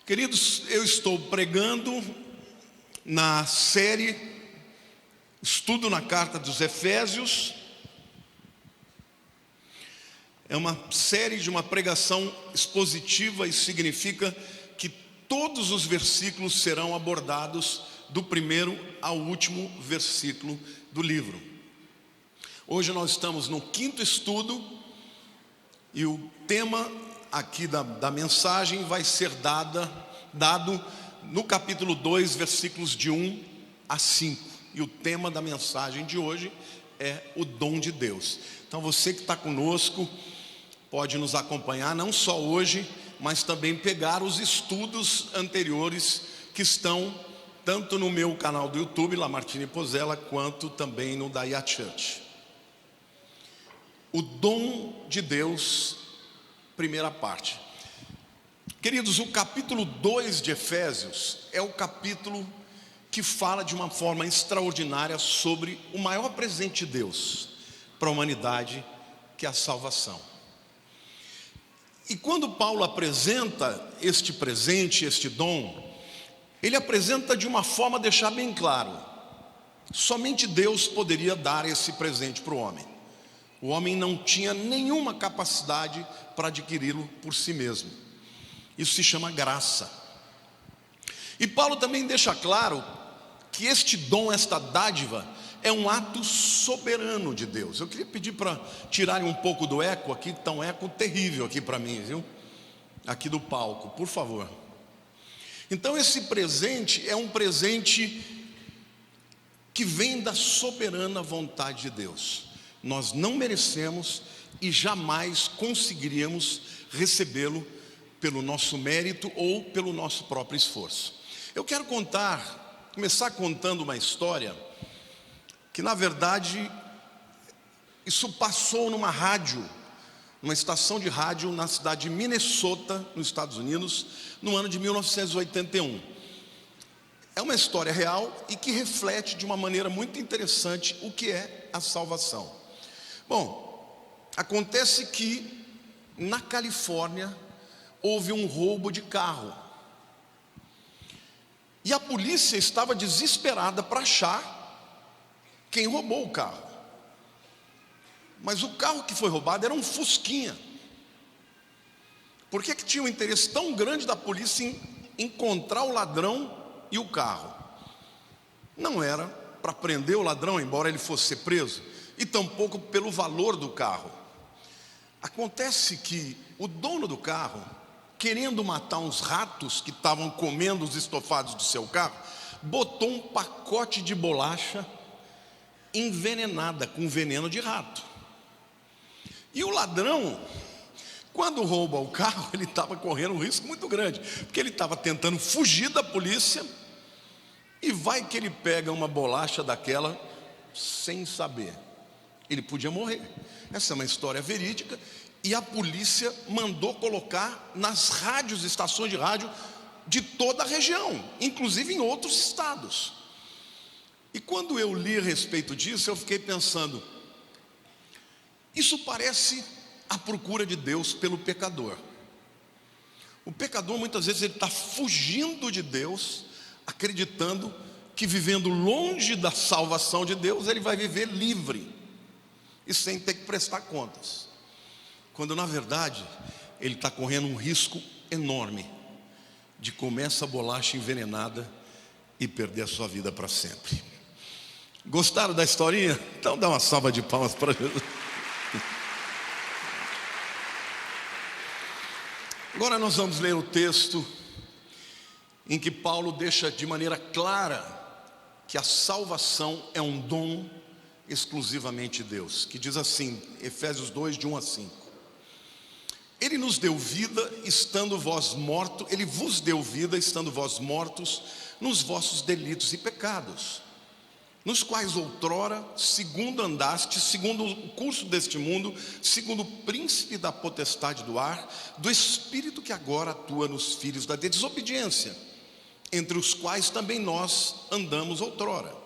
Queridos, eu estou pregando na série Estudo na Carta dos Efésios. É uma série de uma pregação expositiva e significa que todos os versículos serão abordados do primeiro ao último versículo do livro. Hoje nós estamos no quinto estudo e o tema aqui da mensagem vai ser dado no capítulo 2, versículos de 1 a 5. E o tema da mensagem de hoje é o dom de Deus. Então você que está conosco pode nos acompanhar não só hoje, mas também pegar os estudos anteriores que estão tanto no meu canal do YouTube, Lamartine Pozella, quanto também no da IA Church. O dom de Deus, primeira parte. Queridos, o capítulo 2 de Efésios é o capítulo que fala de uma forma extraordinária sobre o maior presente de Deus para a humanidade, que é a salvação. E quando Paulo apresenta este presente, este dom, ele apresenta de uma forma a deixar bem claro: somente Deus poderia dar esse presente para o homem. O homem não tinha nenhuma capacidade para adquiri-lo por si mesmo. Isso se chama graça. E Paulo também deixa claro que este dom, esta dádiva, é um ato soberano de Deus. Eu queria pedir para tirarem um pouco do eco aqui, está um eco terrível aqui para mim, viu? Aqui do palco, por favor. Então esse presente é um presente que vem da soberana vontade de Deus. Nós não merecemos e jamais conseguiríamos recebê-lo pelo nosso mérito ou pelo nosso próprio esforço. Eu quero começar contando uma história que na verdade isso passou numa estação de rádio na cidade de Minnesota, nos Estados Unidos, no ano de 1981. É uma história real e que reflete de uma maneira muito interessante o que é a salvação. Bom, acontece que na Califórnia houve um roubo de carro. E a polícia estava desesperada para achar quem roubou o carro. Mas o carro que foi roubado era um Fusquinha. Por que tinha um interesse tão grande da polícia em encontrar o ladrão e o carro? Não era para prender o ladrão, embora ele fosse ser preso, e tampouco pelo valor do carro. Acontece que o dono do carro, querendo matar uns ratos que estavam comendo os estofados do seu carro, botou um pacote de bolacha envenenada com veneno de rato. E o ladrão, quando rouba o carro, ele estava correndo um risco muito grande, porque ele estava tentando fugir da polícia, e vai que ele pega uma bolacha daquela sem saber. Ele podia morrer. Essa é uma história verídica. E a polícia mandou colocar nas rádios, estações de rádio de toda a região, inclusive em outros estados. E quando eu li a respeito disso, eu fiquei pensando: isso parece a procura de Deus pelo pecador. O pecador muitas vezes ele está fugindo de Deus, acreditando que vivendo longe da salvação de Deus ele vai viver livre e sem ter que prestar contas, quando na verdade ele está correndo um risco enorme de comer essa bolacha envenenada e perder a sua vida para sempre. Gostaram da historinha? Então dá uma salva de palmas para Jesus. Agora nós vamos ler o texto em que Paulo deixa de maneira clara que a salvação é um dom exclusivamente de Deus, que diz assim, Efésios 2, de 1 a 5. Ele nos deu vida, estando vós mortos, ele vos deu vida, estando vós mortos nos vossos delitos e pecados, nos quais outrora, segundo andaste, segundo o curso deste mundo, segundo o príncipe da potestade do ar, do espírito que agora atua nos filhos da desobediência, entre os quais também nós andamos outrora,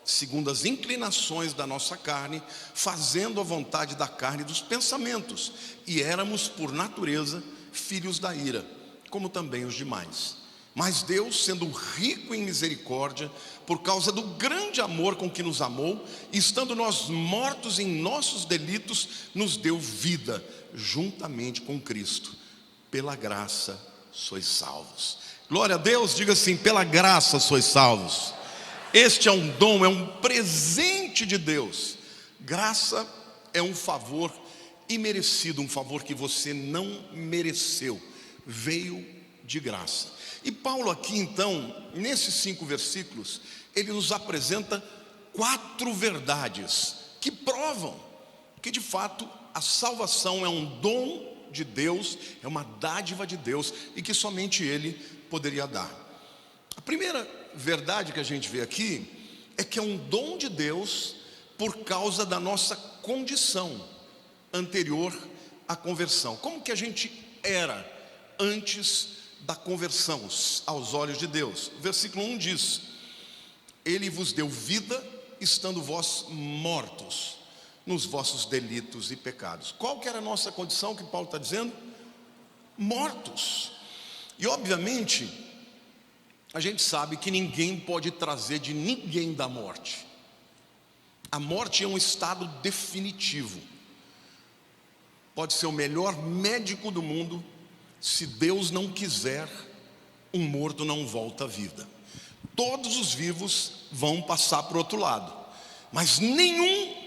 segundo as inclinações da nossa carne, fazendo a vontade da carne e dos pensamentos, e éramos por natureza filhos da ira, como também os demais. Mas Deus, sendo rico em misericórdia, por causa do grande amor com que nos amou, estando nós mortos em nossos delitos, nos deu vida juntamente com Cristo. Pela graça sois salvos. Glória a Deus, diga assim: pela graça sois salvos. Este é um dom, é um presente de Deus. Graça é um favor imerecido, um favor que você não mereceu, veio de graça. E Paulo aqui então, nesses 5 versículos, ele nos apresenta 4 verdades que provam que de fato a salvação é um dom de Deus, é uma dádiva de Deus e que somente Ele poderia dar. A primeira verdade que a gente vê aqui é que é um dom de Deus por causa da nossa condição anterior à conversão. Como que a gente era antes da conversão aos olhos de Deus? O versículo 1 diz: Ele vos deu vida, estando vós mortos nos vossos delitos e pecados. Qual que era a nossa condição que Paulo está dizendo? Mortos. E obviamente a gente sabe que ninguém pode trazer de ninguém da morte. A morte é um estado definitivo. Pode ser o melhor médico do mundo, se Deus não quiser, um morto não volta à vida. Todos os vivos vão passar para o outro lado, mas nenhum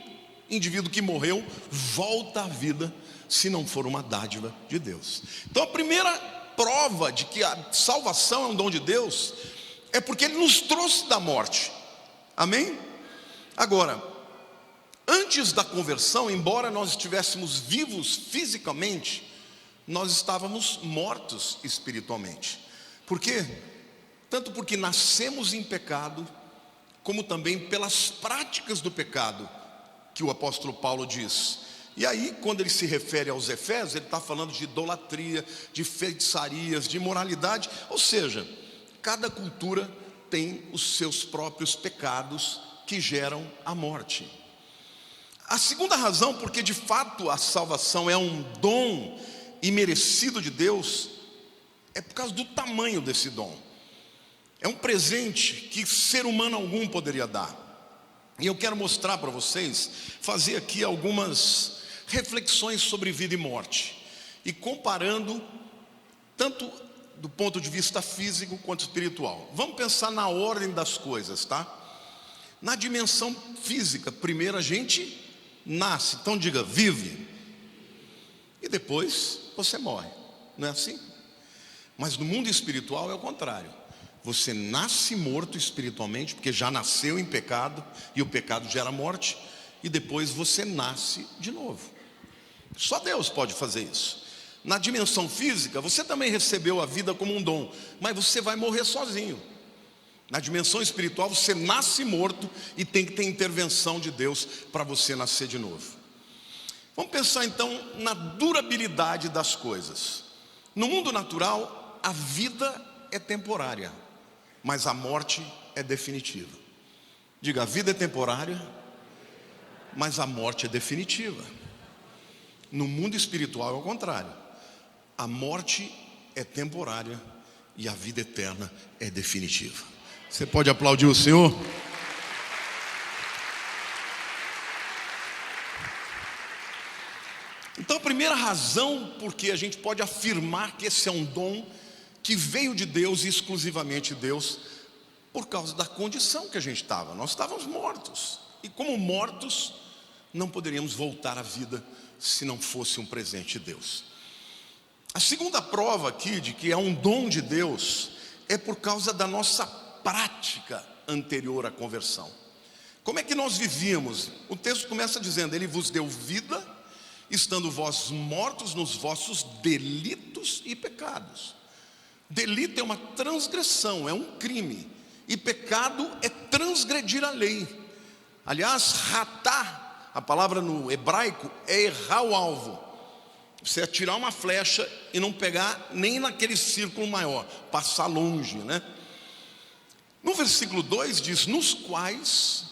indivíduo que morreu volta à vida se não for uma dádiva de Deus. Então a primeira prova de que a salvação é um dom de Deus é porque Ele nos trouxe da morte. Amém? Agora, antes da conversão, embora nós estivéssemos vivos fisicamente, nós estávamos mortos espiritualmente. Por quê? Tanto porque nascemos em pecado, como também pelas práticas do pecado, que o apóstolo Paulo diz. E aí, quando ele se refere aos Efésios, ele está falando de idolatria, de feitiçarias, de imoralidade. Ou seja, cada cultura tem os seus próprios pecados que geram a morte. A segunda razão, porque de fato a salvação é um dom imerecido de Deus, é por causa do tamanho desse dom. É um presente que ser humano algum poderia dar. E eu quero mostrar para vocês, fazer aqui algumas reflexões sobre vida e morte, e comparando tanto do ponto de vista físico quanto espiritual. Vamos pensar na ordem das coisas, tá? Na dimensão física, primeiro a gente nasce, então diga, vive, e depois você morre, não é assim? Mas no mundo espiritual é o contrário. Você nasce morto espiritualmente, porque já nasceu em pecado, e o pecado gera morte, e depois você nasce de novo. Só Deus pode fazer isso. Na dimensão física, você também recebeu a vida como um dom, mas você vai morrer sozinho. Na dimensão espiritual, você nasce morto e tem que ter intervenção de Deus para você nascer de novo. Vamos pensar então na durabilidade das coisas. No mundo natural, a vida é temporária, mas a morte é definitiva. Diga, a vida é temporária, mas a morte é definitiva. No mundo espiritual é o contrário. A morte é temporária e a vida eterna é definitiva. Você pode aplaudir o Senhor? Então a primeira razão porque a gente pode afirmar que esse é um dom que veio de Deus e exclusivamente de Deus, por causa da condição que a gente estava. Nós estávamos mortos, e como mortos não poderíamos voltar à vida se não fosse um presente de Deus. A segunda prova aqui de que é um dom de Deus é por causa da nossa prática anterior à conversão. Como é que nós vivíamos? O texto começa dizendo, Ele vos deu vida, estando vós mortos nos vossos delitos e pecados. Delito é uma transgressão, é um crime, e pecado é transgredir a lei. Aliás, ratá, a palavra no hebraico, é errar o alvo. Você atirar uma flecha e não pegar nem naquele círculo maior, passar longe, né? No versículo 2 diz, nos quais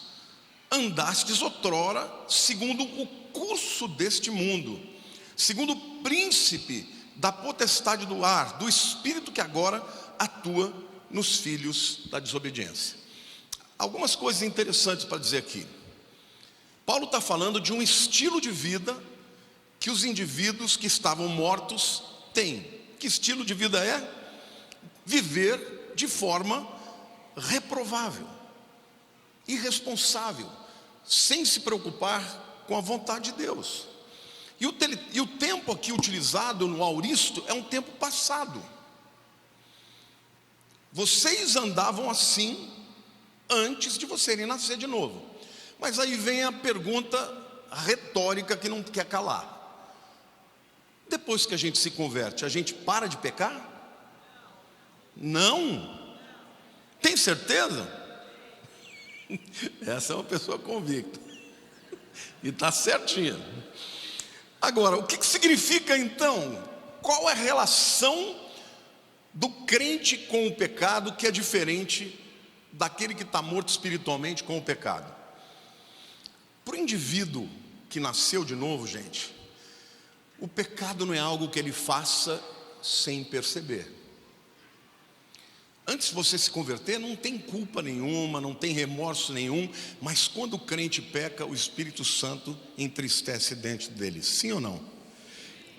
andastes outrora, segundo o curso deste mundo, segundo o príncipe da potestade do ar, do espírito que agora atua nos filhos da desobediência. Algumas coisas interessantes para dizer aqui. Paulo está falando de um estilo de vida que os indivíduos que estavam mortos têm. Que estilo de vida é? Viver de forma reprovável, irresponsável, sem se preocupar com a vontade de Deus. E o tempo aqui utilizado no auristo é um tempo passado. Vocês andavam assim antes de vocês nascer de novo. Mas aí vem a pergunta retórica que não quer calar. Depois que a gente se converte, a gente para de pecar? Não. Tem certeza? Essa é uma pessoa convicta. E está certinha. Agora, o que significa então? Qual é a relação do crente com o pecado que é diferente daquele que está morto espiritualmente com o pecado? Para o indivíduo que nasceu de novo, gente, o pecado não é algo que ele faça sem perceber. Antes de você se converter, não tem culpa nenhuma, não tem remorso nenhum, mas quando o crente peca, o Espírito Santo entristece dentro dele, sim ou não?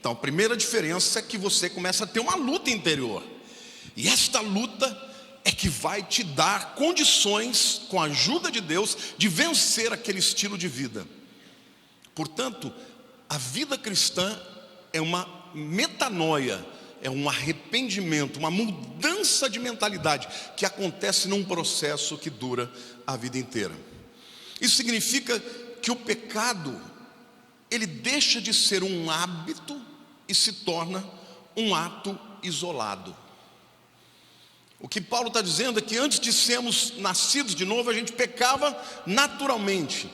Então, a primeira diferença é que você começa a ter uma luta interior, e esta luta é que vai te dar condições, com a ajuda de Deus, de vencer aquele estilo de vida. Portanto, a vida cristã é uma metanoia, é um arrependimento, uma mudança de mentalidade que acontece num processo que dura a vida inteira. Isso significa que o pecado, ele deixa de ser um hábito e se torna um ato isolado. O que Paulo está dizendo é que antes de sermos nascidos de novo, a gente pecava naturalmente.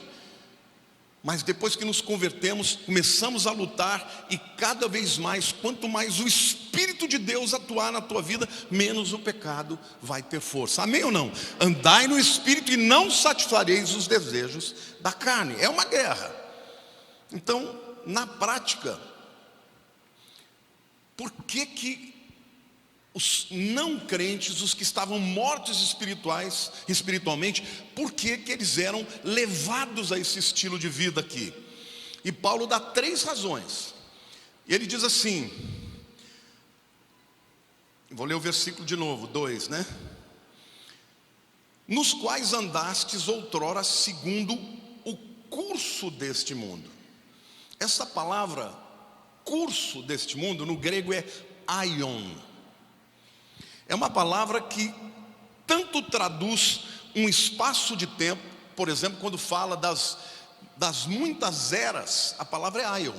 Mas depois que nos convertemos, começamos a lutar, e cada vez mais, quanto mais o Espírito de Deus atuar na tua vida, menos o pecado vai ter força. Amém ou não? Andai no Espírito e não satisfareis os desejos da carne. É uma guerra. Então, na prática, por que os não crentes, os que estavam mortos espiritualmente, por que eles eram levados a esse estilo de vida aqui? E Paulo dá 3 razões. E ele diz assim, vou ler o versículo de novo, 2, né? Nos quais andastes outrora segundo o curso deste mundo. Essa palavra, curso deste mundo, no grego é aion. É uma palavra que tanto traduz um espaço de tempo, por exemplo, quando fala das muitas eras, a palavra é aion.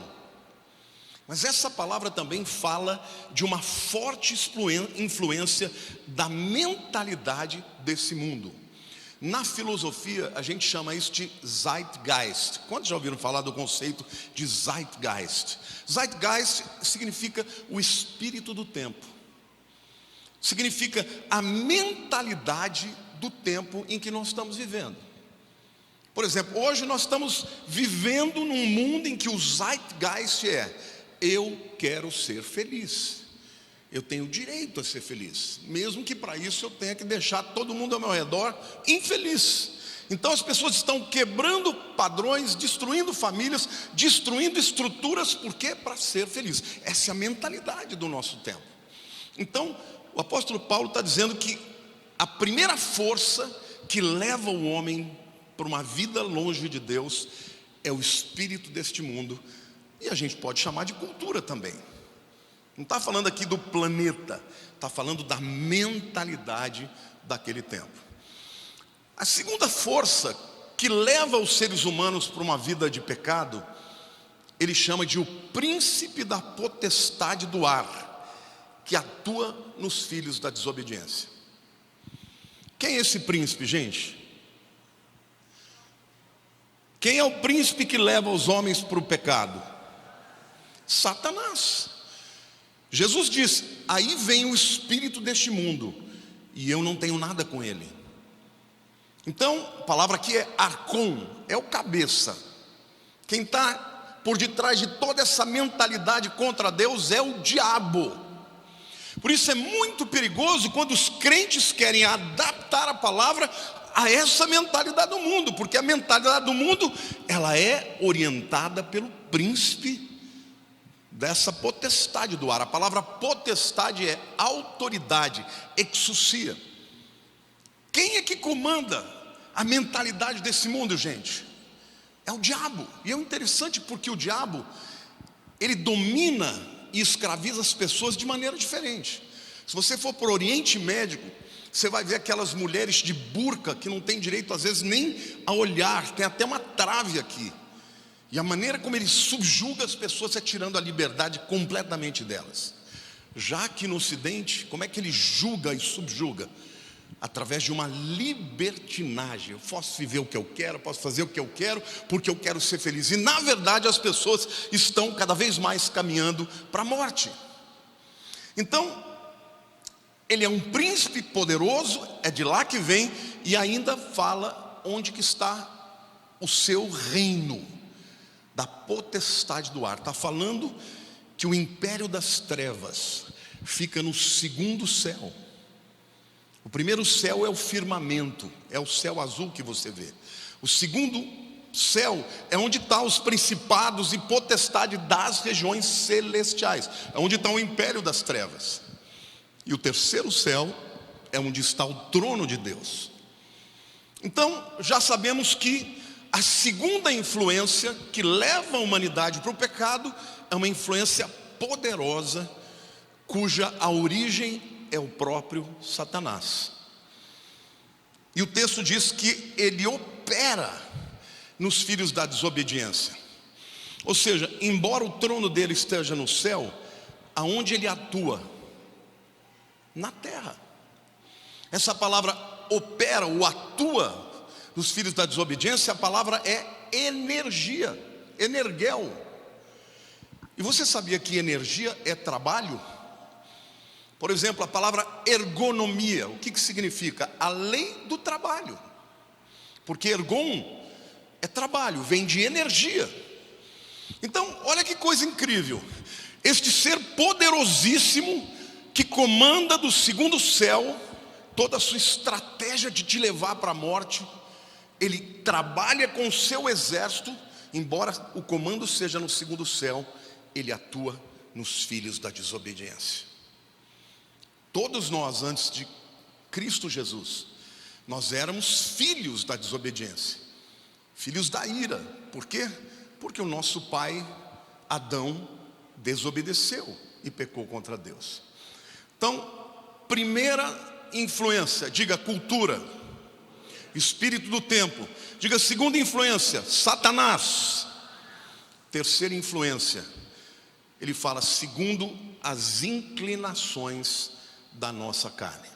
Mas essa palavra também fala de uma forte influência da mentalidade desse mundo. Na filosofia, a gente chama isso de Zeitgeist. Quantos já ouviram falar do conceito de Zeitgeist? Zeitgeist significa o espírito do tempo. Significa a mentalidade do tempo em que nós estamos vivendo. Por exemplo, hoje nós estamos vivendo num mundo em que o Zeitgeist é: eu quero ser feliz, eu tenho direito a ser feliz, mesmo que para isso eu tenha que deixar todo mundo ao meu redor infeliz. Então as pessoas estão quebrando padrões, destruindo famílias, destruindo estruturas, porque para ser feliz. Essa é a mentalidade do nosso tempo. Então o apóstolo Paulo está dizendo que a primeira força que leva o homem para uma vida longe de Deus é o espírito deste mundo, e a gente pode chamar de cultura também. Não está falando aqui do planeta, está falando da mentalidade daquele tempo. A segunda força que leva os seres humanos para uma vida de pecado, ele chama de o príncipe da potestade do ar, que atua nos filhos da desobediência. Quem é esse príncipe, gente? Quem é o príncipe que leva os homens para o pecado? Satanás. Jesus diz: aí vem o espírito deste mundo, e eu não tenho nada com ele. Então, a palavra aqui é arcon, é o cabeça. Quem está por detrás de toda essa mentalidade contra Deus é o diabo. Por isso é muito perigoso quando os crentes querem adaptar a palavra a essa mentalidade do mundo, porque a mentalidade do mundo, ela é orientada pelo príncipe dessa potestade do ar. A palavra potestade é autoridade, exousia. Quem é que comanda a mentalidade desse mundo, gente? É o diabo. E é interessante porque o diabo, ele domina e escraviza as pessoas de maneira diferente. Se você for para o Oriente Médio, você vai ver aquelas mulheres de burca que não tem direito às vezes nem a olhar, tem até uma trave aqui. E a maneira como ele subjuga as pessoas é tirando a liberdade completamente delas. Já aqui no Ocidente, como é que ele julga e subjuga? Através de uma libertinagem. Eu posso viver o que eu quero, posso fazer o que eu quero, porque eu quero ser feliz. E na verdade as pessoas estão cada vez mais caminhando para a morte. Então, ele é um príncipe poderoso, é de lá que vem, e ainda fala onde que está o seu reino, da potestade do ar. Está falando que o império das trevas fica no segundo céu. O primeiro céu é o firmamento, é o céu azul que você vê. O segundo céu é onde estão os principados e potestade das regiões celestiais, é onde está o império das trevas. E o terceiro céu é onde está o trono de Deus. Então, já sabemos que a segunda influência que leva a humanidade para o pecado é uma influência poderosa, cuja a origem é o próprio Satanás. E o texto diz que ele opera nos filhos da desobediência. Ou seja, embora o trono dele esteja no céu, aonde ele atua? Na terra. Essa palavra opera ou atua nos filhos da desobediência, a palavra é energia, energel. E você sabia que energia é trabalho? Por exemplo, a palavra ergonomia, o que significa? A lei do trabalho. Porque ergon é trabalho, vem de energia. Então, olha que coisa incrível. Este ser poderosíssimo que comanda do segundo céu toda a sua estratégia de te levar para a morte, ele trabalha com o seu exército, embora o comando seja no segundo céu, ele atua nos filhos da desobediência. Todos nós, antes de Cristo Jesus, nós éramos filhos da desobediência, filhos da ira. Por quê? Porque o nosso pai, Adão, desobedeceu e pecou contra Deus. Então, primeira influência, diga cultura, espírito do tempo. Diga segunda influência, Satanás. Terceira influência, ele fala segundo as inclinações da nossa carne.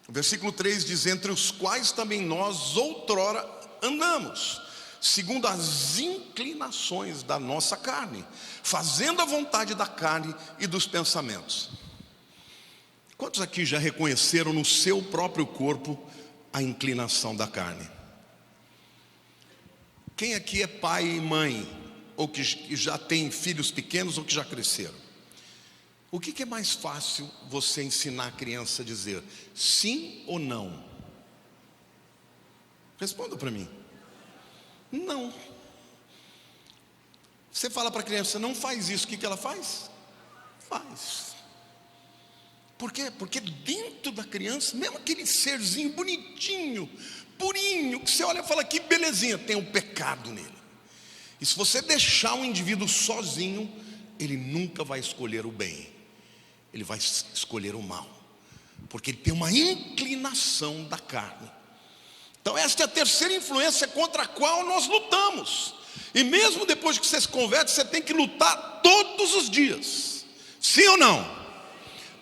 O versículo 3 diz: entre os quais também nós outrora andamos, segundo as inclinações da nossa carne, fazendo a vontade da carne e dos pensamentos. Quantos aqui já reconheceram no seu próprio corpo a inclinação da carne? Quem aqui é pai e mãe, ou que já tem filhos pequenos ou que já cresceram? O que é mais fácil você ensinar a criança a dizer sim ou não? Responda para mim. Não. Você fala para a criança, não faz isso, o que ela faz? Faz. Por quê? Porque dentro da criança, mesmo aquele serzinho bonitinho, purinho, que você olha e fala que belezinha, tem um pecado nele. E se você deixar um indivíduo sozinho, ele nunca vai escolher o bem, ele vai escolher o mal, porque ele tem uma inclinação da carne. Então esta é a terceira influência contra a qual nós lutamos. E mesmo depois que você se converte, você tem que lutar todos os dias. Sim ou não?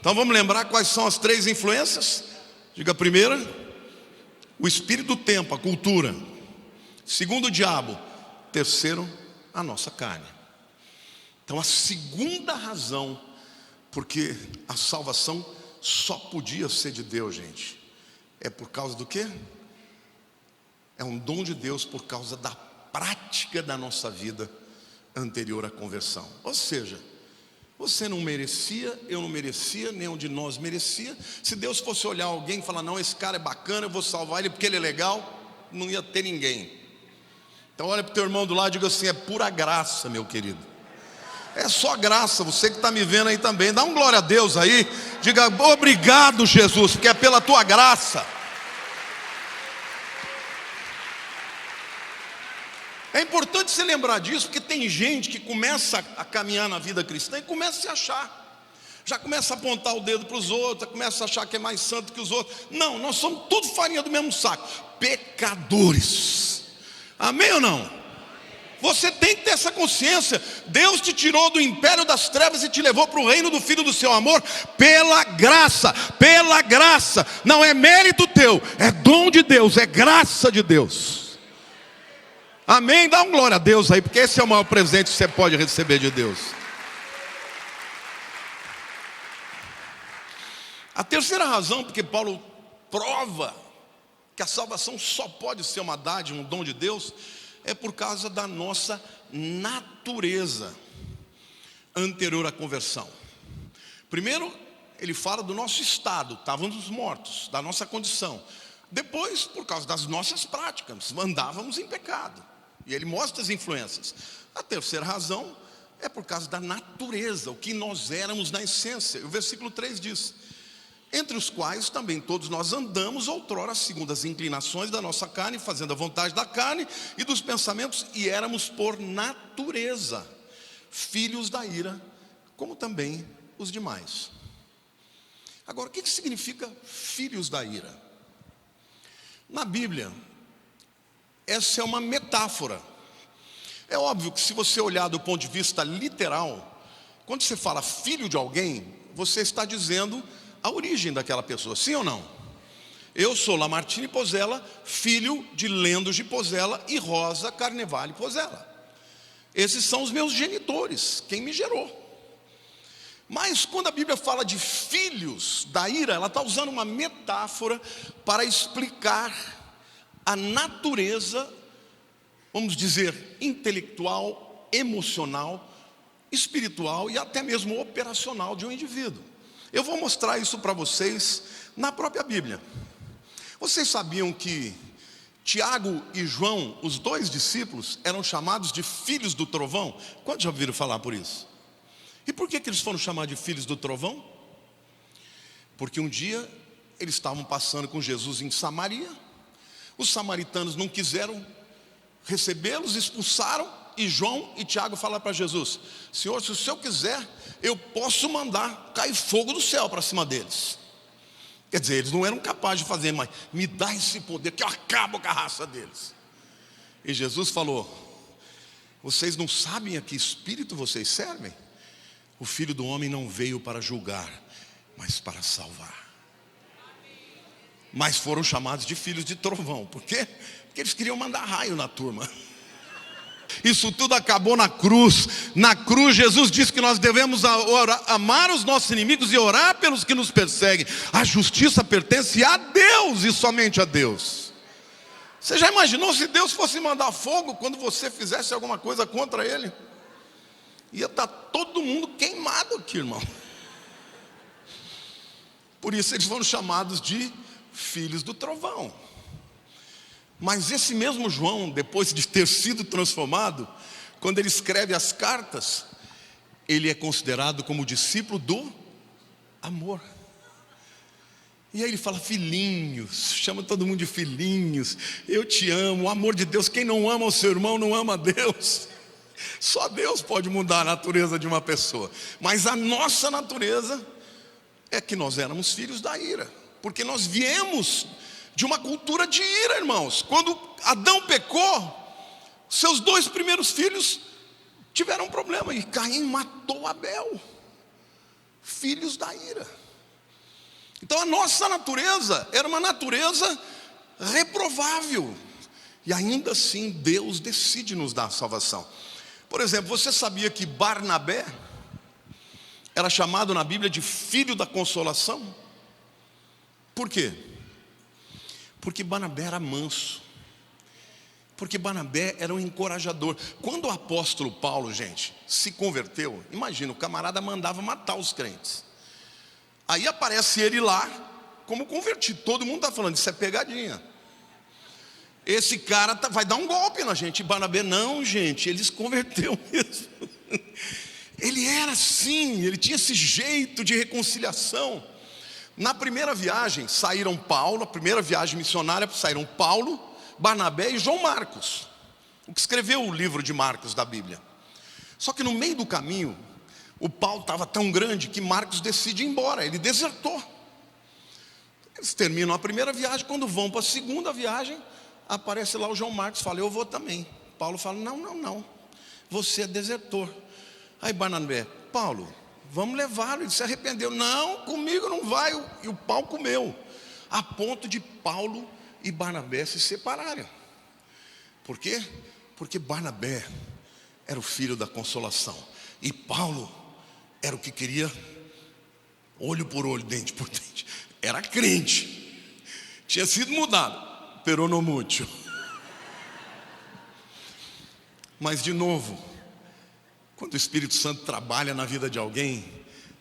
Então vamos lembrar quais são as três influências? Diga a primeira, o espírito do tempo, a cultura. Segundo, o diabo. Terceiro, a nossa carne. Então a segunda razão porque a salvação só podia ser de Deus, gente, é por causa do quê? É um dom de Deus por causa da prática da nossa vida anterior à conversão. Ou seja, Você não merecia, eu não merecia, nenhum de nós merecia. Se Deus fosse olhar alguém e falar, não, esse cara é bacana, eu vou salvar ele porque ele é legal, não ia ter ninguém. Então olha para o teu irmão do lado e diga assim, é pura graça, meu querido. É só graça, você que está me vendo aí também, dá um glória a Deus aí. Diga, obrigado Jesus, porque é pela tua graça. É importante você lembrar disso, porque tem gente que começa a caminhar na vida cristã e começa a se achar. Já começa a apontar o dedo para os outros, começa a achar que é mais santo que os outros. Não, nós somos tudo farinha do mesmo saco. Pecadores. Amém ou não? Você tem que ter essa consciência. Deus te tirou do império das trevas e te levou para o reino do Filho do seu amor pela graça. Pela graça. Não é mérito teu, é dom de Deus, é graça de Deus. Amém? Dá um glória a Deus aí, porque esse é o maior presente que você pode receber de Deus. A terceira razão porque Paulo prova que a salvação só pode ser uma dádiva, um dom de Deus, é por causa da nossa natureza anterior à conversão. Primeiro, ele fala do nosso estado, estávamos mortos, da nossa condição. Depois, por causa das nossas práticas, andávamos em pecado. E ele mostra as influências. A terceira razão é por causa da natureza, o que nós éramos na essência. E o versículo 3 diz, entre os quais também todos nós andamos outrora segundo as inclinações da nossa carne, fazendo a vontade da carne e dos pensamentos, e éramos por natureza filhos da ira, como também os demais. Agora, o que significa filhos da ira? Na Bíblia, essa é uma metáfora. É óbvio que se você olhar do ponto de vista literal, quando você fala filho de alguém, você está dizendo a origem daquela pessoa, sim ou não? Eu sou Lamartine Pozella, filho de Lendos de Pozella e Rosa Carnevale Pozella. Esses são os meus genitores, quem me gerou. Mas quando a Bíblia fala de filhos da ira, ela está usando uma metáfora para explicar a natureza, vamos dizer, intelectual, emocional, espiritual e até mesmo operacional de um indivíduo. Eu vou mostrar isso para vocês na própria Bíblia. Vocês sabiam que Tiago e João, os dois discípulos, eram chamados de filhos do trovão? Quantos já ouviram falar por isso? E por que eles foram chamados de filhos do trovão? Porque um dia eles estavam passando com Jesus em Samaria. Os samaritanos não quiseram recebê-los, expulsaram. E João e Tiago falaram para Jesus, Senhor, se o Senhor quiser, eu posso mandar cair fogo do céu para cima deles. Quer dizer, eles não eram capazes de fazer, mas me dá esse poder que eu acabo com a raça deles. E Jesus falou, vocês não sabem a que espírito vocês servem? O Filho do Homem não veio para julgar, mas para salvar. Mas foram chamados de filhos de trovão. Por quê? Porque eles queriam mandar raio na turma. Isso tudo acabou na cruz. Na cruz Jesus disse que nós devemos amar os nossos inimigos e orar pelos que nos perseguem. A justiça pertence a Deus e somente a Deus. Você já imaginou se Deus fosse mandar fogo quando você fizesse alguma coisa contra Ele? Ia estar todo mundo queimado aqui, irmão. Por isso eles foram chamados de filhos do trovão. Mas esse mesmo João, depois de ter sido transformado, quando ele escreve as cartas, ele é considerado como discípulo do amor. E aí ele fala, filhinhos, chama todo mundo de filhinhos, eu te amo, o amor de Deus, quem não ama o seu irmão não ama a Deus. Só Deus pode mudar a natureza de uma pessoa. Mas a nossa natureza é que nós éramos filhos da ira, porque nós viemos de uma cultura de ira, irmãos. Quando Adão pecou, seus dois primeiros filhos tiveram um problema, e Caim matou Abel. Filhos da ira. Então a nossa natureza era uma natureza reprovável, e ainda assim Deus decide nos dar salvação. Por exemplo, você sabia que Barnabé era chamado na Bíblia de filho da consolação? Por quê? Porque Barnabé era manso. Porque Barnabé era um encorajador. Quando o apóstolo Paulo, gente, se converteu, imagina, o camarada mandava matar os crentes. Aí aparece ele lá como convertido. Todo mundo está falando, isso é pegadinha. Esse cara vai dar um golpe na gente. E Barnabé, não, gente, ele se converteu mesmo. Ele era assim, ele tinha esse jeito de reconciliação. Na primeira viagem saíram Paulo, a primeira viagem missionária, saíram Paulo, Barnabé e João Marcos, o que escreveu o livro de Marcos da Bíblia. Só que no meio do caminho, o pau estava tão grande que Marcos decide ir embora, ele desertou. Eles terminam a primeira viagem, quando vão para a segunda viagem, aparece lá o João Marcos, fala, eu vou também. Paulo fala, não, você é desertor. Aí Barnabé, Paulo, vamos levá-lo, ele se arrependeu. Não, comigo não vai, e o pau comeu. A ponto de Paulo e Barnabé se separarem. Por quê? Porque Barnabé era o filho da consolação, e Paulo era o que queria olho por olho, dente por dente. Era crente, tinha sido mudado, pero no mucho. Mas de novo, quando o Espírito Santo trabalha na vida de alguém,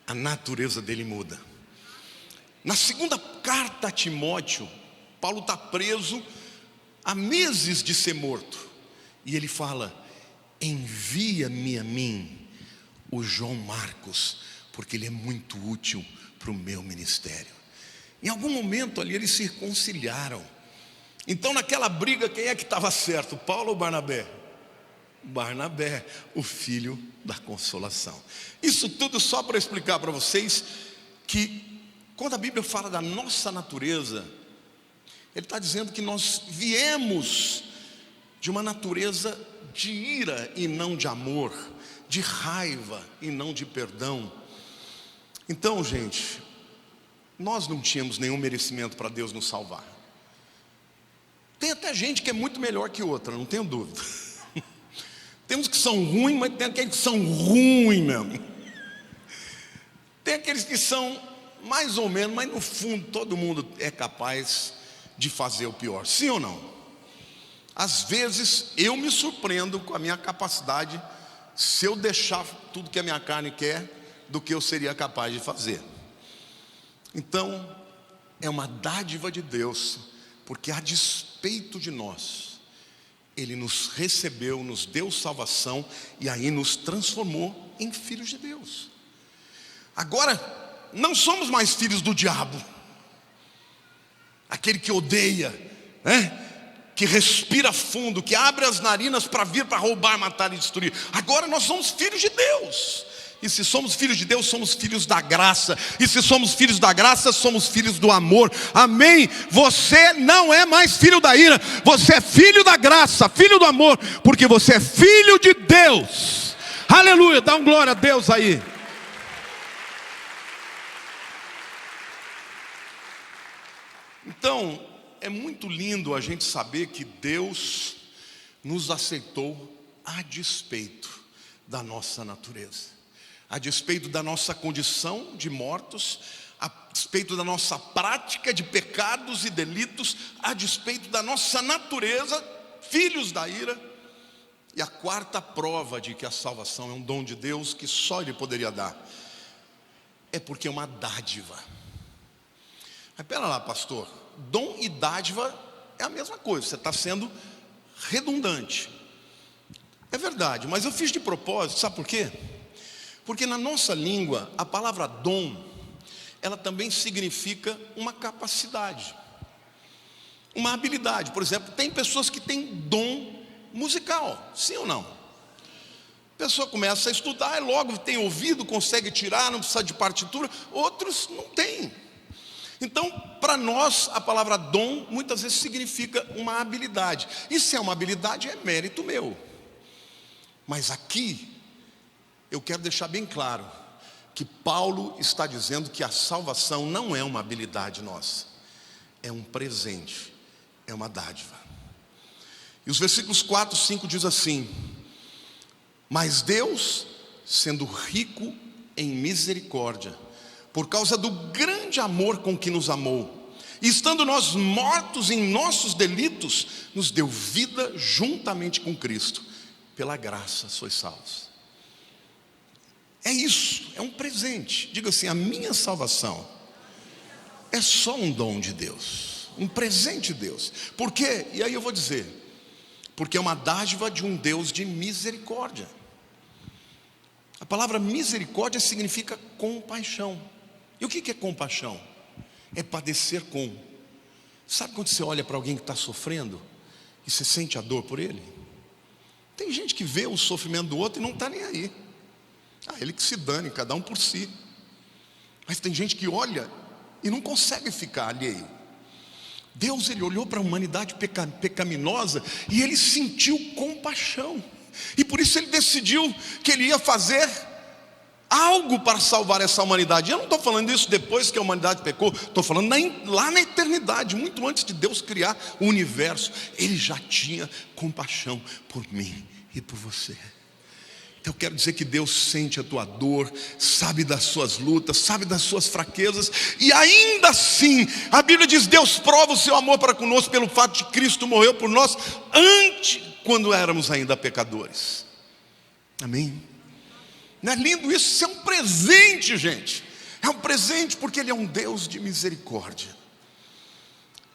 a natureza dele muda. Na segunda carta a Timóteo, Paulo está preso há meses de ser morto, e ele fala, envia-me a mim o João Marcos, porque ele é muito útil para o meu ministério. Em algum momento ali eles se reconciliaram. Então naquela briga, quem é que estava certo, Paulo ou Barnabé? Barnabé, o filho da consolação. Isso tudo só para explicar para vocês que quando a Bíblia fala da nossa natureza, ele está dizendo que nós viemos de uma natureza de ira e não de amor, de raiva e não de perdão. Então, gente, nós não tínhamos nenhum merecimento para Deus nos salvar. Tem até gente que é muito melhor que outra, não tenho dúvida. Tem uns que são ruins, mas tem aqueles que são ruins mesmo. Tem aqueles que são mais ou menos, mas no fundo todo mundo é capaz de fazer o pior, sim ou não? Às vezes eu me surpreendo com a minha capacidade, se eu deixar tudo que a minha carne quer, do que eu seria capaz de fazer. Então é uma dádiva de Deus, porque a despeito de nós, Ele nos recebeu, nos deu salvação, e aí nos transformou em filhos de Deus. Agora não somos mais filhos do diabo, aquele que odeia, né? Que respira fundo, que abre as narinas para vir para roubar, matar e destruir. Agora nós somos filhos de Deus. E se somos filhos de Deus, somos filhos da graça. E se somos filhos da graça, somos filhos do amor. Amém? Você não é mais filho da ira, você é filho da graça, filho do amor, porque você é filho de Deus. Aleluia, dá um glória a Deus aí. Então, é muito lindo a gente saber que Deus nos aceitou a despeito da nossa natureza, a despeito da nossa condição de mortos, a despeito da nossa prática de pecados e delitos, a despeito da nossa natureza, filhos da ira. E a quarta prova de que a salvação é um dom de Deus que só Ele poderia dar, é porque é uma dádiva. Mas pera lá, pastor, dom e dádiva é a mesma coisa, você está sendo redundante. É verdade, mas eu fiz de propósito, sabe por quê? Porque na nossa língua, a palavra dom, ela também significa uma capacidade, uma habilidade. Por exemplo, tem pessoas que têm dom musical, sim ou não? A pessoa começa a estudar e logo tem ouvido, consegue tirar, não precisa de partitura. Outros não têm. Então, para nós, a palavra dom muitas vezes significa uma habilidade. E se é uma habilidade, é mérito meu. Mas aqui, eu quero deixar bem claro que Paulo está dizendo que a salvação não é uma habilidade nossa, é um presente, é uma dádiva. E os versículos 4 e 5 diz assim: mas Deus, sendo rico em misericórdia, por causa do grande amor com que nos amou, E estando nós mortos em nossos delitos, nos deu vida juntamente com Cristo. Pela graça sois salvos. É isso, é um presente. Diga assim: a minha salvação é só um dom de Deus, um presente de Deus. Por quê? E aí eu vou dizer: porque é uma dádiva de um Deus de misericórdia. A palavra misericórdia significa compaixão. E o que é compaixão? É padecer com. Sabe quando você olha para alguém que está sofrendo e você sente a dor por ele? Tem gente que vê o sofrimento do outro e não está nem aí. Ele que se dane, cada um por si. Mas tem gente que olha e não consegue ficar alheio. Deus, ele olhou para a humanidade pecaminosa e ele sentiu compaixão. E por isso ele decidiu que ele ia fazer algo para salvar essa humanidade. Eu não estou falando isso depois que a humanidade pecou. Estou falando lá na eternidade, muito antes de Deus criar o universo. Ele já tinha compaixão por mim e por você. Então eu quero dizer que Deus sente a tua dor, sabe das suas lutas, sabe das suas fraquezas. E ainda assim, a Bíblia diz: Deus prova o seu amor para conosco pelo fato de Cristo morreu por nós quando éramos ainda pecadores. Amém? Não é lindo isso? Isso é um presente, gente. É um presente porque Ele é um Deus de misericórdia.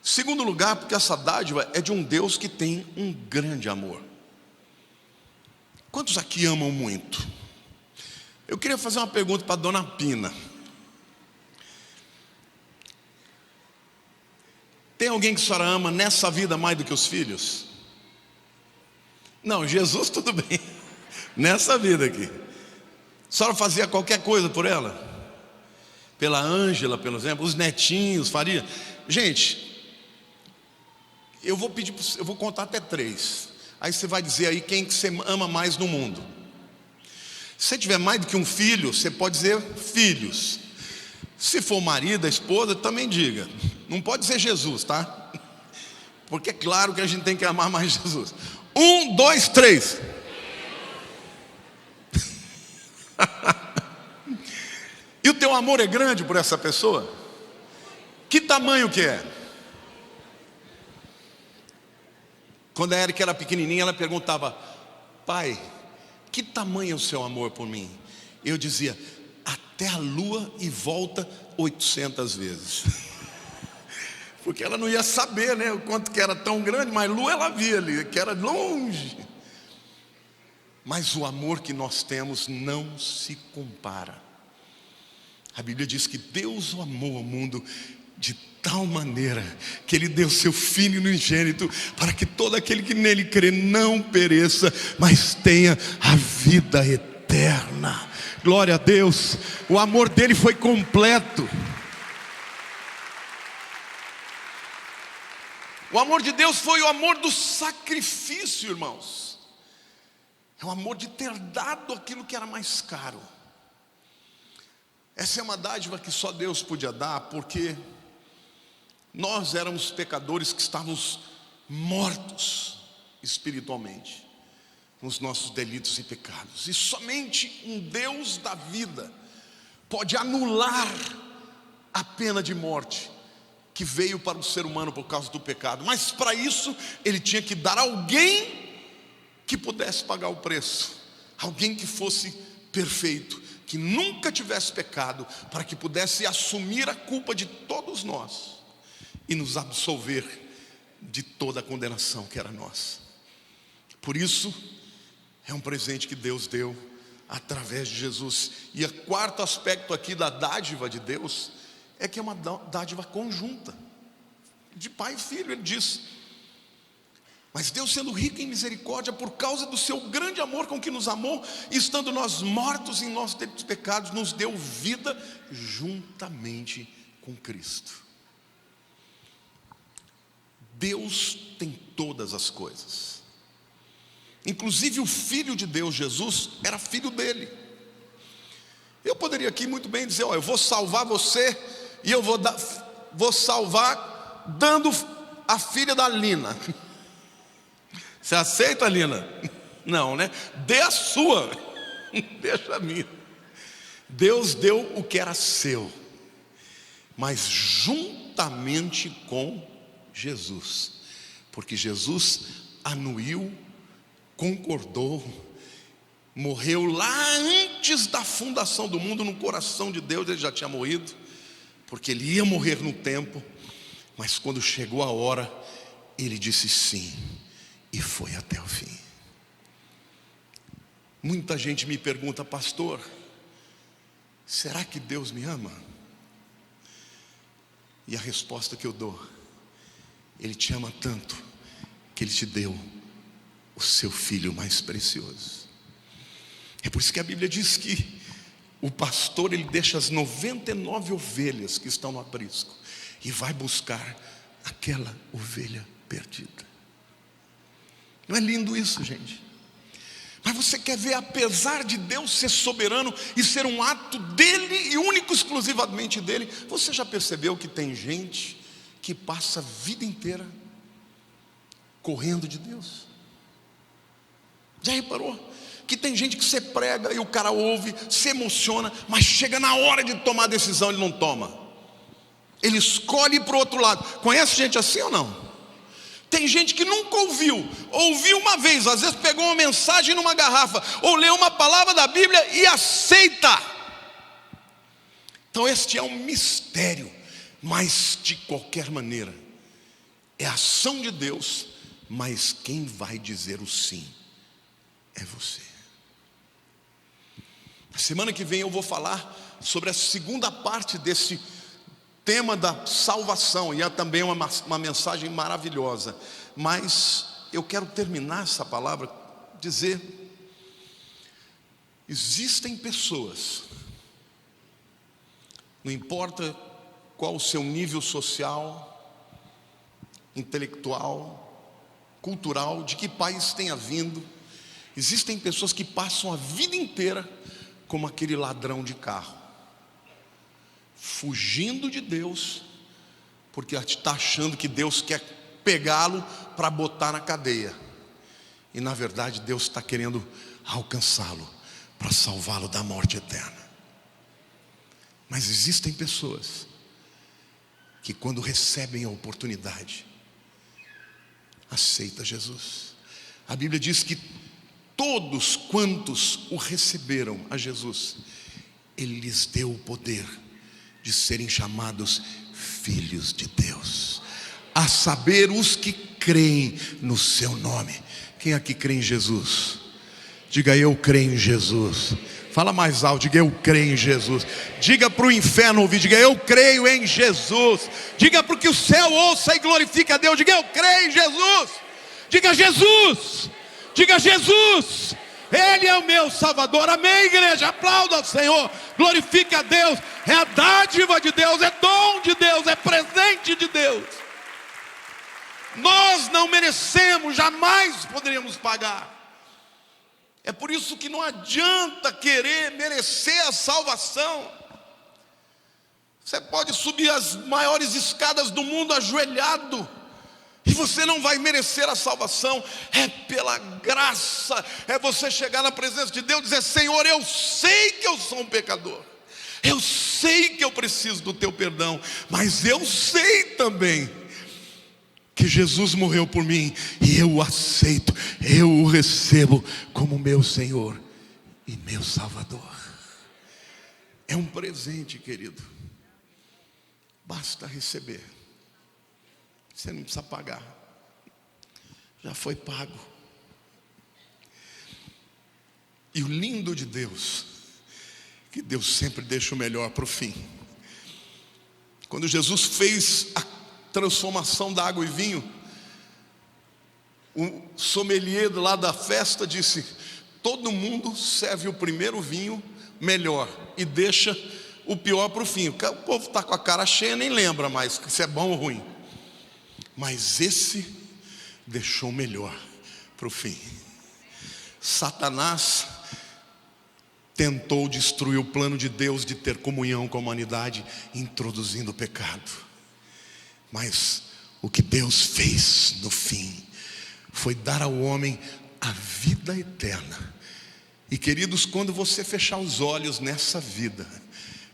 Segundo lugar, porque essa dádiva é de um Deus que tem um grande amor. Quantos aqui amam muito? Eu queria fazer uma pergunta para a dona Pina. Tem alguém que a senhora ama nessa vida mais do que os filhos? Não, Jesus tudo bem. Nessa vida aqui. A senhora fazia qualquer coisa por ela? Pela Ângela, por exemplo, os netinhos faria? Gente, eu vou contar até 3. Aí você vai dizer aí quem que você ama mais no mundo. Se você tiver mais do que um filho, você pode dizer filhos. Se for marido, a esposa, também diga. Não pode dizer Jesus, tá? Porque é claro que a gente tem que amar mais Jesus. 1, 2, 3. E o teu amor é grande por essa pessoa? Que tamanho que é? Quando a Érica era pequenininha, ela perguntava: pai, que tamanho é o seu amor por mim? Eu dizia: até a lua e volta 800 vezes. Porque ela não ia saber, né, o quanto que era tão grande, mas lua ela via ali, que era longe. Mas o amor que nós temos não se compara. A Bíblia diz que Deus o amou ao mundo de tal maneira que Ele deu seu Filho unigênito para que todo aquele que nele crê não pereça, mas tenha a vida eterna. Glória a Deus. O amor dele foi completo. O amor de Deus foi o amor do sacrifício, irmãos. É o amor de ter dado aquilo que era mais caro. Essa é uma dádiva que só Deus podia dar, porque nós éramos pecadores que estávamos mortos espiritualmente, nos nossos delitos e pecados. E somente um Deus da vida pode anular a pena de morte que veio para o ser humano por causa do pecado. Mas para isso Ele tinha que dar alguém que pudesse pagar o preço, alguém que fosse perfeito, que nunca tivesse pecado, para que pudesse assumir a culpa de todos nós e nos absolver de toda a condenação que era nossa. Por isso é um presente que Deus deu através de Jesus. E o quarto aspecto aqui da dádiva de Deus é que é uma dádiva conjunta, de pai e filho. Ele diz: mas Deus, sendo rico em misericórdia, por causa do seu grande amor com que nos amou, estando nós mortos em nossos pecados, nos deu vida juntamente com Cristo. Deus tem todas as coisas. Inclusive o Filho de Deus, Jesus, era filho dele. Eu poderia aqui muito bem dizer: eu vou salvar você, e eu vou salvar dando a filha da Lina. Você aceita, Lina? Não, né? Dê a sua, deixa a minha. Deus deu o que era seu, mas junto juntamente com Jesus, porque Jesus anuiu, concordou, morreu lá antes da fundação do mundo. No coração de Deus ele já tinha morrido, porque ele ia morrer no tempo, mas quando chegou a hora, ele disse sim, e foi até o fim. Muita gente me pergunta: pastor, será que Deus me ama? E a resposta que eu dou: Ele te ama tanto que Ele te deu o seu filho mais precioso. É por isso que a Bíblia diz que o pastor, ele deixa as 99 ovelhas que estão no aprisco e vai buscar aquela ovelha perdida. Não é lindo isso, gente? Mas você quer ver, apesar de Deus ser soberano e ser um ato dele e único, exclusivamente dele, você já percebeu que tem gente que passa a vida inteira correndo de Deus? Já reparou? Que tem gente que você prega e o cara ouve, se emociona, mas chega na hora de tomar a decisão, ele não toma. Ele escolhe ir para o outro lado. Conhece gente assim ou não? Tem gente que nunca ouviu uma vez, às vezes pegou uma mensagem numa garrafa, ou leu uma palavra da Bíblia e aceita. Então este é um mistério, mas de qualquer maneira, é a ação de Deus, mas quem vai dizer o sim é você. Na semana que vem eu vou falar sobre a segunda parte desse tema da salvação, e é também uma mensagem maravilhosa, mas eu quero terminar essa palavra dizer: existem pessoas, não importa qual o seu nível social, intelectual, cultural, de que país tenha vindo, existem pessoas que passam a vida inteira como aquele ladrão de carro, fugindo de Deus, porque está achando que Deus quer pegá-lo para botar na cadeia, e na verdade Deus está querendo alcançá-lo para salvá-lo da morte eterna. Mas existem pessoas que, quando recebem a oportunidade, aceita Jesus. A Bíblia diz que todos quantos o receberam a Jesus, Ele lhes deu o poder de serem chamados filhos de Deus, a saber, os que creem no seu nome. Quem aqui crê em Jesus? Diga: eu creio em Jesus. Fala mais alto, diga: eu creio em Jesus. Diga para o inferno ouvir, diga: eu creio em Jesus. Diga para que o céu ouça e glorifique a Deus, diga: eu creio em Jesus. Diga: Jesus. Diga: Jesus, Ele é o meu Salvador. Amém, igreja? Aplauda ao Senhor, glorifique a Deus. É a dádiva de Deus, é dom de Deus, é presente de Deus. Nós não merecemos, jamais poderíamos pagar. É por isso que não adianta querer merecer a salvação. Você pode subir as maiores escadas do mundo ajoelhado, e você não vai merecer a salvação. É pela graça. É você chegar na presença de Deus e dizer: Senhor, eu sei que eu sou um pecador, eu sei que eu preciso do teu perdão, mas eu sei também que Jesus morreu por mim, e eu o aceito, eu o recebo como meu Senhor e meu Salvador. É um presente, querido. Basta receber. Você não precisa pagar, já foi pago. E o lindo de Deus, que Deus sempre deixa o melhor para o fim. Quando Jesus fez a transformação da água em vinho, o sommelier lá da festa disse: todo mundo serve o primeiro vinho melhor e deixa o pior para o fim. O povo está com a cara cheia, nem lembra mais se é bom ou ruim. Mas esse deixou o melhor para o fim. Satanás tentou destruir o plano de Deus de ter comunhão com a humanidade, introduzindo o pecado. Mas o que Deus fez no fim foi dar ao homem a vida eterna. E, queridos, quando você fechar os olhos nessa vida,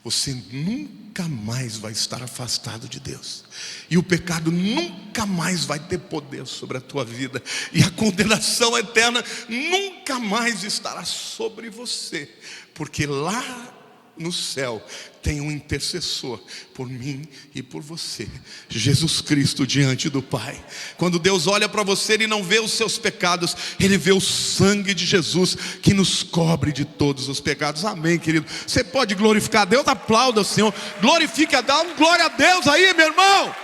você nunca nunca mais vai estar afastado de Deus. E o pecado nunca mais vai ter poder sobre a tua vida. E a condenação eterna nunca mais estará sobre você. Porque lá no céu tem um intercessor por mim e por você, Jesus Cristo diante do Pai. Quando Deus olha para você, Ele não vê os seus pecados, Ele vê o sangue de Jesus que nos cobre de todos os pecados. Amém, querido? Você pode glorificar a Deus? Aplauda o Senhor, glorifique a Deus. Glória a Deus aí, meu irmão.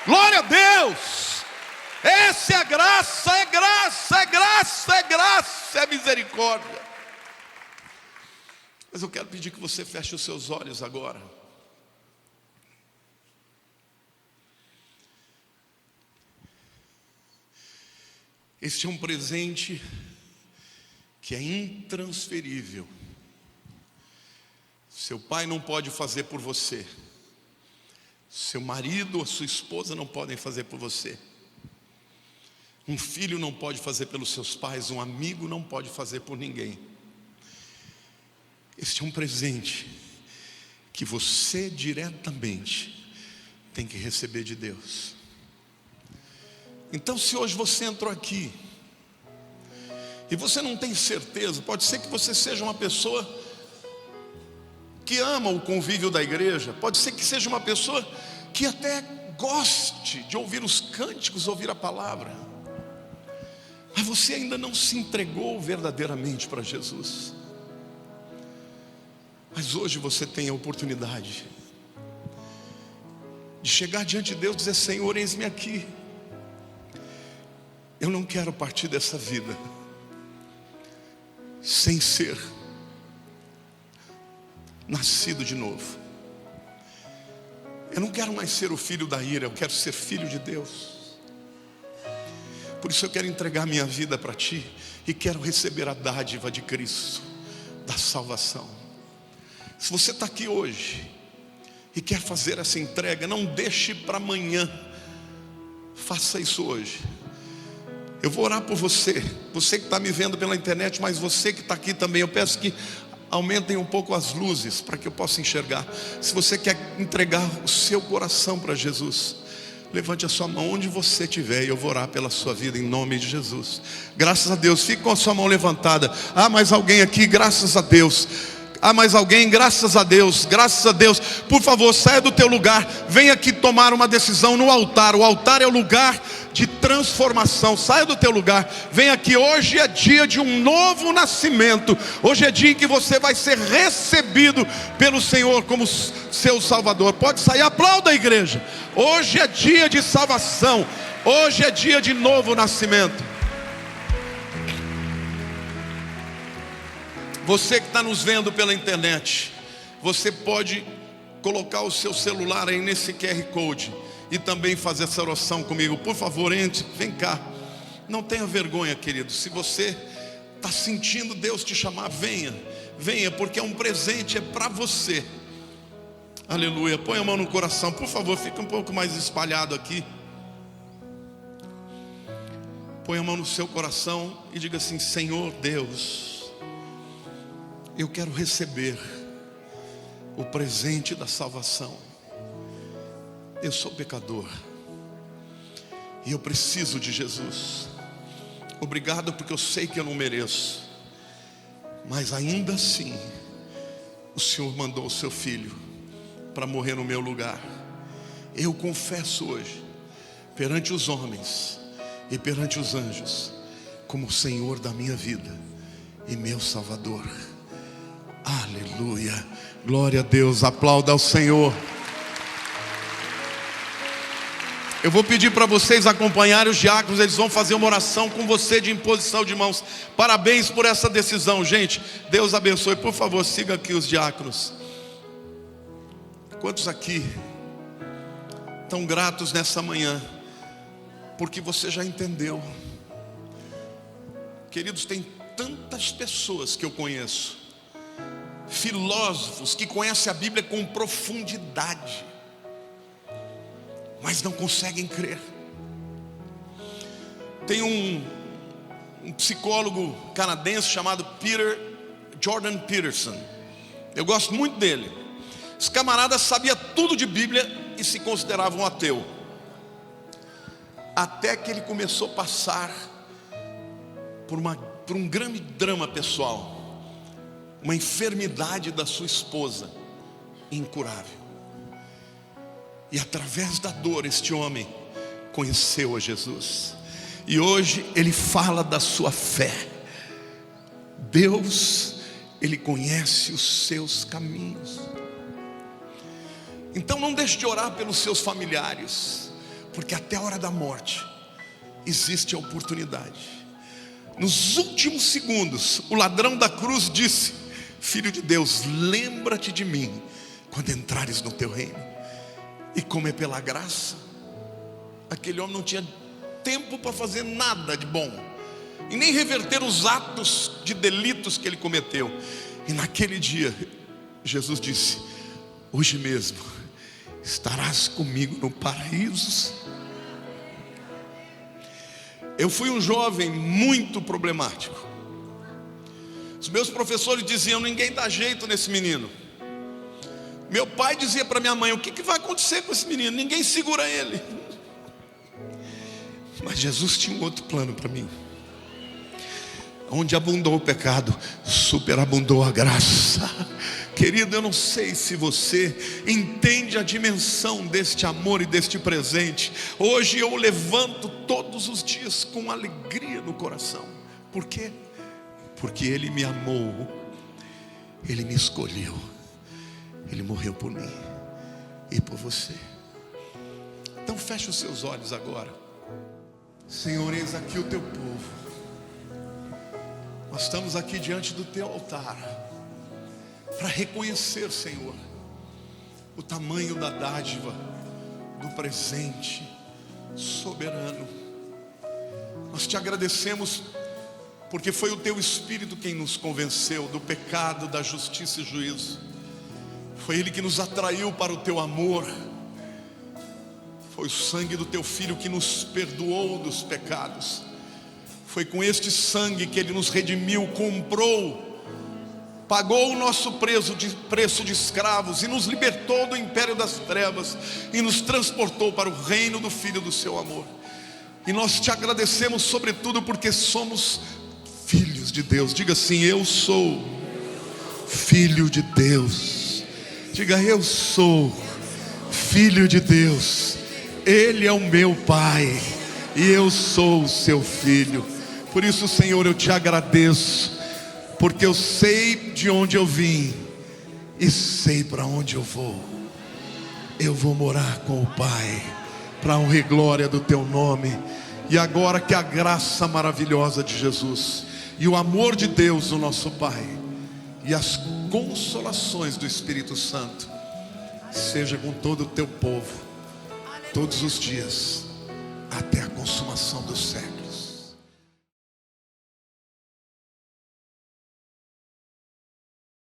Glória a Deus. Essa é a graça, é graça, é graça, é graça, é misericórdia. Mas eu quero pedir que você feche os seus olhos agora. Este é um presente que é intransferível. Seu pai não pode fazer por você. Seu marido ou sua esposa não podem fazer por você. Um filho não pode fazer pelos seus pais. Um amigo não pode fazer por ninguém. Este é um presente que você diretamente tem que receber de Deus. Então, se hoje você entrou aqui e você não tem certeza, pode ser que você seja uma pessoa que ama o convívio da igreja, pode ser que seja uma pessoa que até goste de ouvir os cânticos, ouvir a palavra, mas você ainda não se entregou verdadeiramente para Jesus. Mas hoje você tem a oportunidade de chegar diante de Deus e dizer: Senhor, eis-me aqui. Eu não quero partir dessa vida sem ser nascido de novo. Eu não quero mais ser o filho da ira, eu quero ser filho de Deus. Por isso eu quero entregar minha vida para Ti e quero receber a dádiva de Cristo, da salvação. Se você está aqui hoje e quer fazer essa entrega, não deixe para amanhã. Faça isso hoje. Eu vou orar por você. Você que está me vendo pela internet, mas você que está aqui também. Eu peço que aumentem um pouco as luzes para que eu possa enxergar. Se você quer entregar o seu coração para Jesus, levante a sua mão onde você estiver e eu vou orar pela sua vida em nome de Jesus. Graças a Deus. Fique com a sua mão levantada. Há mais alguém aqui? Graças a Deus. Há mais alguém? Graças a Deus, graças a Deus. Por favor, saia do teu lugar, venha aqui tomar uma decisão no altar. O altar é o lugar de transformação. Saia do teu lugar, venha aqui. Hoje é dia de um novo nascimento. Hoje é dia em que você vai ser recebido pelo Senhor como seu Salvador. Pode sair, aplauda a igreja. Hoje é dia de salvação. Hoje é dia de novo nascimento. Você que está nos vendo pela internet, você pode colocar o seu celular aí nesse QR Code e também fazer essa oração comigo. Por favor, entre, vem cá. Não tenha vergonha, querido. Se você está sentindo Deus te chamar, venha. Venha, porque é um presente, é para você. Aleluia. Põe a mão no coração, por favor, fica um pouco mais espalhado aqui. Põe a mão no seu coração e diga assim: Senhor Deus, eu quero receber o presente da salvação. Eu sou pecador e eu preciso de Jesus. Obrigado porque eu sei que eu não mereço, mas ainda assim o Senhor mandou o seu Filho para morrer no meu lugar. Eu confesso hoje perante os homens e perante os anjos como o Senhor da minha vida e meu Salvador. Aleluia, glória a Deus, aplauda ao Senhor. Eu vou pedir para vocês acompanharem os diáconos, eles vão fazer uma oração com você de imposição de mãos. Parabéns por essa decisão, gente. Deus abençoe. Por favor, siga aqui os diáconos. Quantos aqui estão gratos nessa manhã, porque você já entendeu? Queridos, tem tantas pessoas que eu conheço, filósofos que conhecem a Bíblia com profundidade, mas não conseguem crer. Tem um psicólogo canadense chamado Jordan Peterson. Eu gosto muito dele. Esse camarada sabia tudo de Bíblia e se considerava um ateu. Até que ele começou a passar por um grande drama pessoal, uma enfermidade da sua esposa, incurável. E através da dor, este homem conheceu a Jesus. E hoje ele fala da sua fé. Deus, Ele conhece os seus caminhos. Então não deixe de orar pelos seus familiares, porque até a hora da morte existe a oportunidade. Nos últimos segundos, o ladrão da cruz disse: Filho de Deus, lembra-te de mim quando entrares no teu reino. E como é pela graça, aquele homem não tinha tempo para fazer nada de bom, e nem reverter os atos de delitos que ele cometeu. E naquele dia, Jesus disse: hoje mesmo estarás comigo no paraíso. Eu fui um jovem muito problemático. Os meus professores diziam: ninguém dá jeito nesse menino. Meu pai dizia para minha mãe: o que vai acontecer com esse menino? Ninguém segura ele. Mas Jesus tinha um outro plano para mim. Onde abundou o pecado, superabundou a graça. Querido, eu não sei se você entende a dimensão deste amor e deste presente. Hoje eu levanto todos os dias com alegria no coração. Por quê? Porque Ele me amou, Ele me escolheu, Ele morreu por mim e por você. Então feche os seus olhos agora. Senhor, eis aqui o teu povo. Nós estamos aqui diante do teu altar para reconhecer, Senhor, o tamanho da dádiva, do presente soberano. Nós te agradecemos porque foi o teu Espírito quem nos convenceu do pecado, da justiça e juízo. Foi Ele que nos atraiu para o teu amor. Foi o sangue do teu Filho que nos perdoou dos pecados. Foi com este sangue que Ele nos redimiu, comprou, pagou o nosso preço de escravos e nos libertou do império das trevas e nos transportou para o reino do Filho do seu amor. E nós te agradecemos sobretudo porque somos filhos de Deus. Diga assim: eu sou filho de Deus. Diga: eu sou filho de Deus. Ele é o meu Pai e eu sou o seu filho. Por isso, Senhor, eu te agradeço, porque eu sei de onde eu vim e sei para onde eu vou. Eu vou morar com o Pai, para a honra e glória do teu nome. E agora que a graça maravilhosa de Jesus e o amor de Deus, o nosso Pai, e as consolações do Espírito Santo seja com todo o teu povo, todos os dias, até a consumação do século.